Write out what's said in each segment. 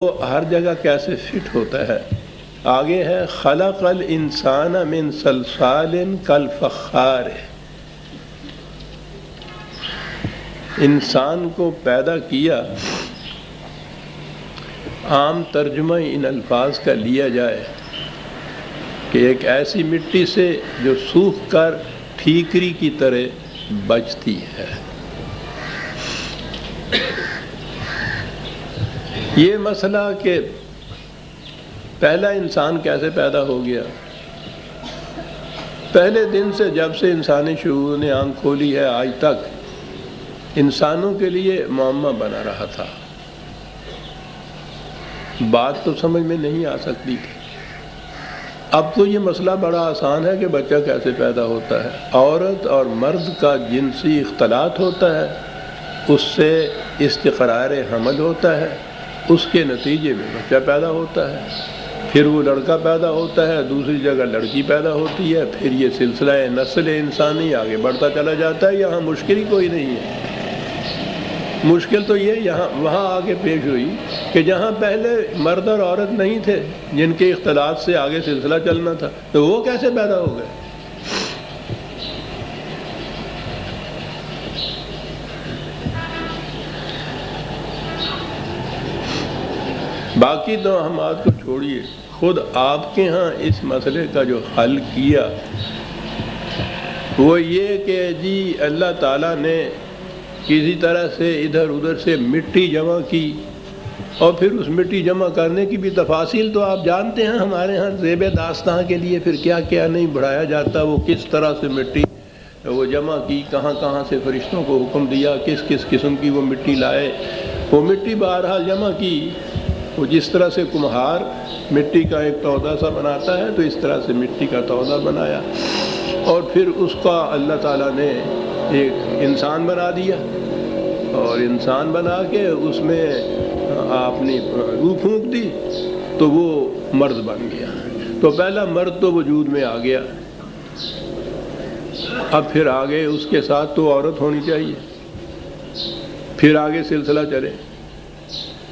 وہ ہر جگہ کیسے فٹ ہوتا ہے. آگے ہے خلق الانسان من صلصال کالفخار. انسان کو پیدا کیا. عام ترجمہ ان الفاظ کا لیا جائے کہ ایک ایسی مٹی سے جو سوکھ کر ٹھیکری کی طرح بچتی ہے. یہ مسئلہ کہ پہلا انسان کیسے پیدا ہو گیا، پہلے دن سے جب سے انسانی شعور نے آنکھ کھولی ہے آج تک انسانوں کے لیے معمہ بنا رہا تھا. بات تو سمجھ میں نہیں آ سکتی تھی. اب تو یہ مسئلہ بڑا آسان ہے کہ بچہ کیسے پیدا ہوتا ہے. عورت اور مرد کا جنسی اختلاط ہوتا ہے، اس سے استقرار حمل ہوتا ہے، اس کے نتیجے میں بچہ پیدا ہوتا ہے. پھر وہ لڑکا پیدا ہوتا ہے، دوسری جگہ لڑکی پیدا ہوتی ہے، پھر یہ سلسلہ نسل انسانی آگے بڑھتا چلا جاتا ہے. یہاں مشکل ہی کوئی نہیں ہے. مشکل تو یہ یہاں وہاں آگے پیش ہوئی کہ جہاں پہلے مرد اور عورت نہیں تھے جن کے اختلاط سے آگے سلسلہ چلنا تھا، تو وہ کیسے پیدا ہو گئے. باقی تو ہم آپ کو چھوڑیے، خود آپ کے ہاں اس مسئلے کا جو حل کیا وہ یہ کہ جی اللہ تعالیٰ نے کسی طرح سے ادھر ادھر سے مٹی جمع کی، اور پھر اس مٹی جمع کرنے کی بھی تفاصیل تو آپ جانتے ہیں. ہمارے ہاں زیب داستان کے لیے پھر کیا کیا نہیں بڑھایا جاتا. وہ کس طرح سے مٹی وہ جمع کی، کہاں کہاں سے فرشتوں کو حکم دیا، کس کس قسم کی وہ مٹی لائے. وہ مٹی بہرحال جمع کی. وہ جس طرح سے کمہار مٹی کا ایک تودہ سا بناتا ہے تو اس طرح سے مٹی کا تودہ بنایا، اور پھر اس کا اللہ تعالیٰ نے ایک انسان بنا دیا، اور انسان بنا کے اس میں آپ نے روح پھونک دی تو وہ مرد بن گیا. تو پہلا مرد تو وجود میں آ گیا. اب پھر آگے اس کے ساتھ تو عورت ہونی چاہیے. پھر آگے سلسلہ چلے.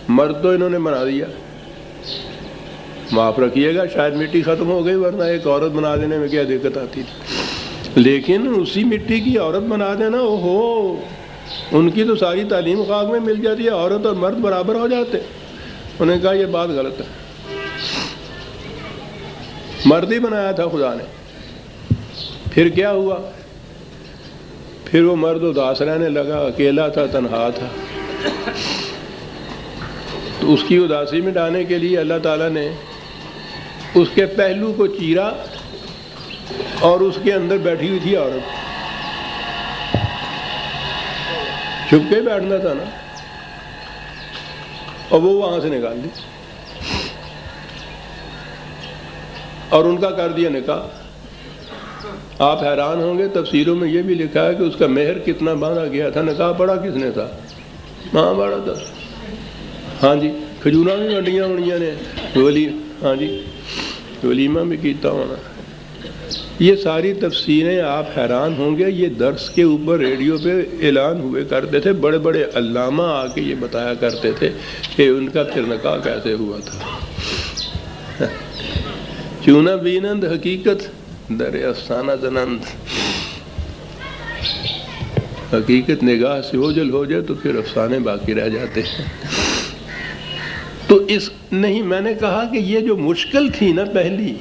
مرد تو انہوں نے بنا دیا. معاف رکھیے گا شاید مٹی ختم ہو گئی، ورنہ ایک عورت بنا دینے میں کیا دقت آتی تھی. لیکن اسی مٹی کی عورت بنا دینا، اوہو، ان کی تو ساری تعلیم خاک میں مل جاتی ہے. عورت اور مرد برابر ہو جاتے. انہوں نے کہا یہ بات غلط ہے. مرد ہی بنایا تھا خدا نے. پھر کیا ہوا؟ پھر وہ مرد اداس رہنے لگا، اکیلا تھا، تنہا تھا. تو اس کی اداسی مٹانے کے لیے اللہ تعالیٰ نے اس کے پہلو کو چیرا، اور اس کے اندر بیٹھی ہوئی تھی عورت. چھپ کے بیٹھنا تھا نا، اور وہ وہاں سے نکال دی اور ان کا کر دیا نکاح. آپ حیران ہوں گے، تفسیروں میں یہ بھی لکھا ہے کہ اس کا مہر کتنا باندھا گیا تھا. نکاح پڑا کس نے تھا؟ ماں بڑا تھا. ہاں جی، کھجوراں بھی ونڈیاں ہونیاں نے، ہاں جی ولیمہ بھی کیتا ہونا. یہ ساری تفسیریں آپ حیران ہوں گے. یہ درس کے اوپر ریڈیو پہ اعلان ہوئے کرتے تھے. بڑے بڑے علامہ آ کے یہ بتایا کرتے تھے کہ ان کا پھر نکاح کیسے ہوا تھا. چونہ بینند حقیقت در افسانہ زنند. حقیقت نگاہ سے اوجھل ہو جائے تو پھر افسانے باقی رہ جاتے ہیں. تو اس نہیں، میں نے کہا کہ یہ جو مشکل تھی نا پہلی،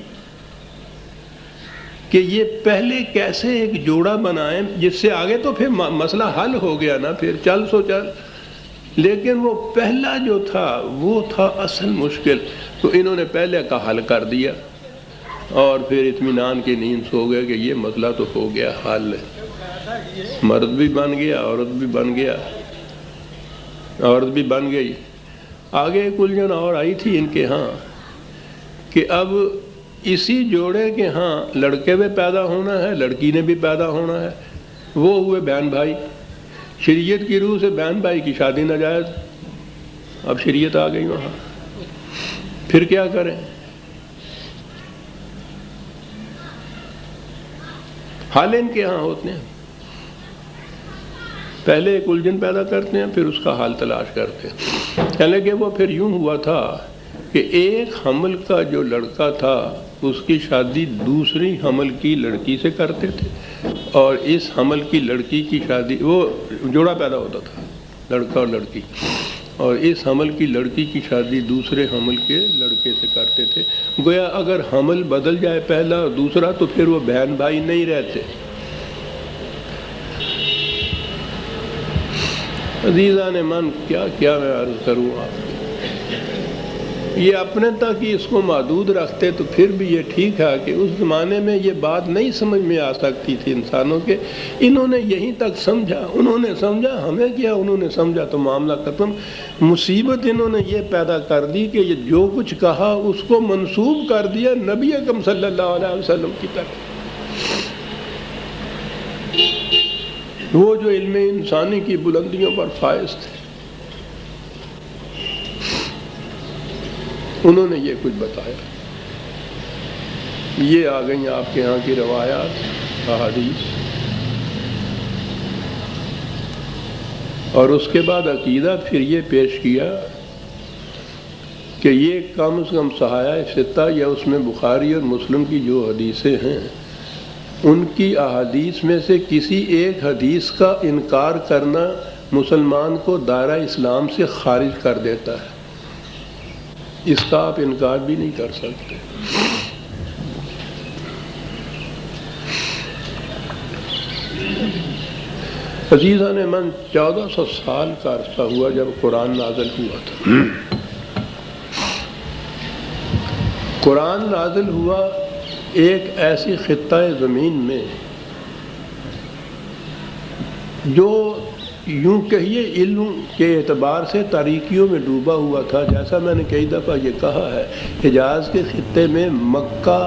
کہ یہ پہلے کیسے ایک جوڑا بنائیں جس سے آگے تو پھر مسئلہ حل ہو گیا نا، پھر چل سو چل. لیکن وہ پہلا جو تھا وہ تھا اصل مشکل. تو انہوں نے پہلے کا حل کر دیا، اور پھر اطمینان کی نیند سو گئے کہ یہ مسئلہ تو ہو گیا حل. مرد بھی بن گیا، عورت بھی بن گیا، عورت بھی بن گئی. آگے ایک الجھن اور آئی تھی ان کے ہاں کہ اب اسی جوڑے کے ہاں لڑکے میں پیدا ہونا ہے، لڑکی نے بھی پیدا ہونا ہے. وہ ہوئے بہن بھائی. شریعت کی روح سے بہن بھائی کی شادی ناجائز. اب شریعت آ گئی وہاں. پھر کیا کریں؟ حال ان کے ہاں ہوتے ہیں. پہلے ایک الجھن پیدا کرتے ہیں، پھر اس کا حل تلاش کرتے ہیں۔ کہنے کہ وہ پھر یوں ہوا تھا کہ ایک حمل کا جو لڑکا تھا اس کی شادی دوسری حمل کی لڑکی سے کرتے تھے، اور اس حمل کی لڑکی کی شادی، وہ جوڑا پیدا ہوتا تھا لڑکا اور لڑکی، اور اس حمل کی لڑکی کی شادی دوسرے حمل کے لڑکے سے کرتے تھے۔ گویا اگر حمل بدل جائے پہلا اور دوسرا تو پھر وہ بہن بھائی نہیں رہتے۔ عزیزان من، کیا میں عرض کروں آپ کو، یہ اپنے تک ہی اس کو محدود رکھتے تو پھر بھی یہ ٹھیک ہے کہ اس زمانے میں یہ بات نہیں سمجھ میں آ سکتی تھی انسانوں کے، انہوں نے یہیں تک سمجھا، انہوں نے سمجھا، ہمیں کیا، انہوں نے سمجھا تو معاملہ ختم۔ مصیبت انہوں نے یہ پیدا کر دی کہ یہ جو کچھ کہا اس کو منسوب کر دیا نبی اکرم صلی اللہ علیہ وسلم کی طرف۔ وہ جو علم انسانی کی بلندیوں پر فائز تھے، انہوں نے یہ کچھ بتایا۔ یہ آ گئیں آپ کے ہاں کی روایات، احادیث، اور اس کے بعد عقیدہ پھر یہ پیش کیا کہ یہ کم از کم صحائح ستہ یا اس میں بخاری اور مسلم کی جو حدیثیں ہیں ان کی احادیث میں سے کسی ایک حدیث کا انکار کرنا مسلمان کو دائرہ اسلام سے خارج کر دیتا ہے، اس کا آپ انکار بھی نہیں کر سکتے۔ عزیزان من، 1400 سال کا عرصہ ہوا جب قرآن نازل ہوا تھا۔ قرآن نازل ہوا ایک ایسی خطہ زمین میں جو یوں کہیے علم کے اعتبار سے تاریکیوں میں ڈوبا ہوا تھا۔ جیسا میں نے کئی دفعہ یہ کہا ہے، حجاز کے خطے میں مکہ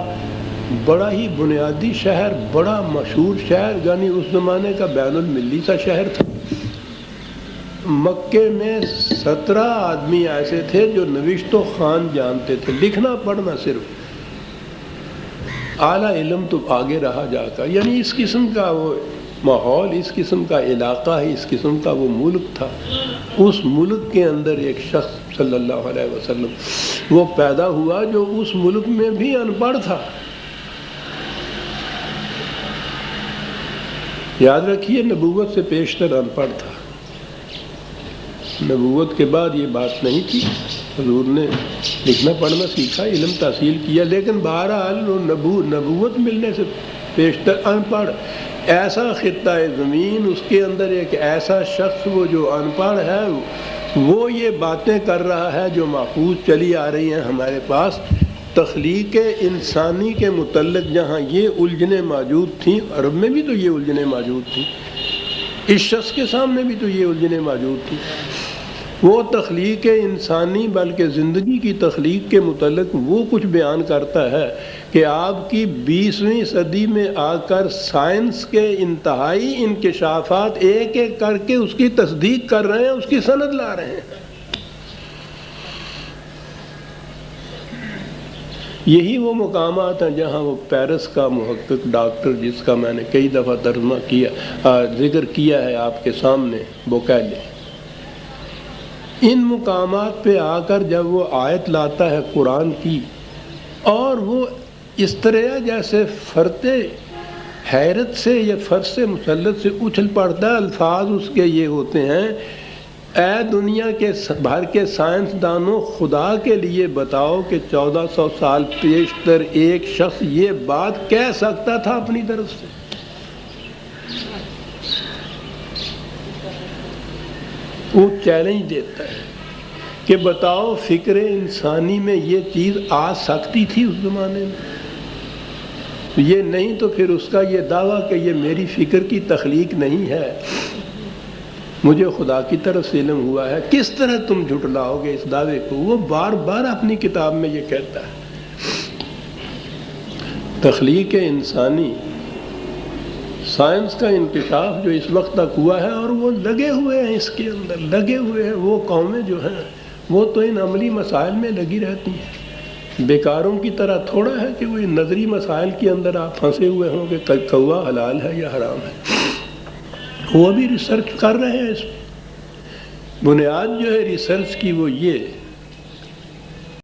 بڑا ہی بنیادی شہر، بڑا مشہور شہر، یعنی اس زمانے کا بین المللی سا شہر تھا۔ مکے میں 17 آدمی ایسے تھے جو نوشت و خوان جانتے تھے، لکھنا پڑھنا صرف، اعلیٰ علم تو آگے رہا جا کر، یعنی اس قسم کا وہ ماحول، اس قسم کا علاقہ ہے، اس قسم کا وہ ملک تھا۔ اس ملک کے اندر ایک شخص صلی اللہ علیہ وسلم وہ پیدا ہوا جو اس ملک میں بھی ان پڑھ تھا۔ یاد رکھیے، نبوت سے پیشتر ان پڑھ تھا، نبوت کے بعد یہ بات نہیں تھی۔ حضور نے لکھنا پڑھنا سیکھا، علم تحصیل کیا، لیکن بہرحال نبوت ملنے سے پیشتر ان پڑھ، ایسا خطہ زمین، اس کے اندر ایک ایسا شخص وہ جو ان پڑھ ہے، وہ یہ باتیں کر رہا ہے جو محفوظ چلی آ رہی ہیں ہمارے پاس۔ تخلیق انسانی کے متعلق جہاں یہ الجھنیں موجود تھیں، عرب میں بھی تو یہ الجھنیں موجود تھیں، اس شخص کے سامنے بھی تو یہ الجھنیں موجود تھیں۔ وہ تخلیق انسانی بلکہ زندگی کی تخلیق کے متعلق وہ کچھ بیان کرتا ہے کہ آپ کی 20ویں صدی میں آ کر سائنس کے انتہائی انکشافات ایک ایک کر کے اس کی تصدیق کر رہے ہیں، اس کی سند لا رہے ہیں۔ یہی وہ مقامات ہیں جہاں وہ پیرس کا محقق ڈاکٹر، جس کا میں نے کئی دفعہ ترجمہ کیا، ذکر کیا ہے آپ کے سامنے، بوکیلے، ان مقامات پہ آ کر جب وہ آیت لاتا ہے قرآن کی، اور وہ اس طرح جیسے فرتے حیرت سے یا فرس مسلط سے اچھل پڑتا ہے، الفاظ اس کے یہ ہوتے ہیں، اے دنیا کے بھر کے سائنسدانوں، خدا کے لیے بتاؤ کہ 1400 سال پیشتر ایک شخص یہ بات کہہ سکتا تھا اپنی طرف سے؟ وہ چیلنج دیتا ہے کہ بتاؤ فکر انسانی میں یہ چیز آ سکتی تھی اس زمانے میں؟ یہ نہیں تو پھر اس کا یہ دعویٰ کہ یہ میری فکر کی تخلیق نہیں ہے، مجھے خدا کی طرف سے علم ہوا ہے، کس طرح تم جھٹلاؤ گے اس دعوے کو؟ وہ بار بار اپنی کتاب میں یہ کہتا ہے۔ تخلیق انسانی، سائنس کا انکشاف جو اس وقت تک ہوا ہے، اور وہ لگے ہوئے ہیں اس کے اندر، لگے ہوئے ہیں۔ وہ قومیں جو ہیں وہ تو ان عملی مسائل میں لگی رہتی ہیں، بیکاروں کی طرح تھوڑا ہے کہ وہ ان نظری مسائل کے اندر آپ پھنسے ہوئے ہوں کہ کوا حلال ہے یا حرام ہے۔ وہ بھی ریسرچ کر رہے ہیں اس میں۔ بنیاد جو ہے ریسرچ کی وہ یہ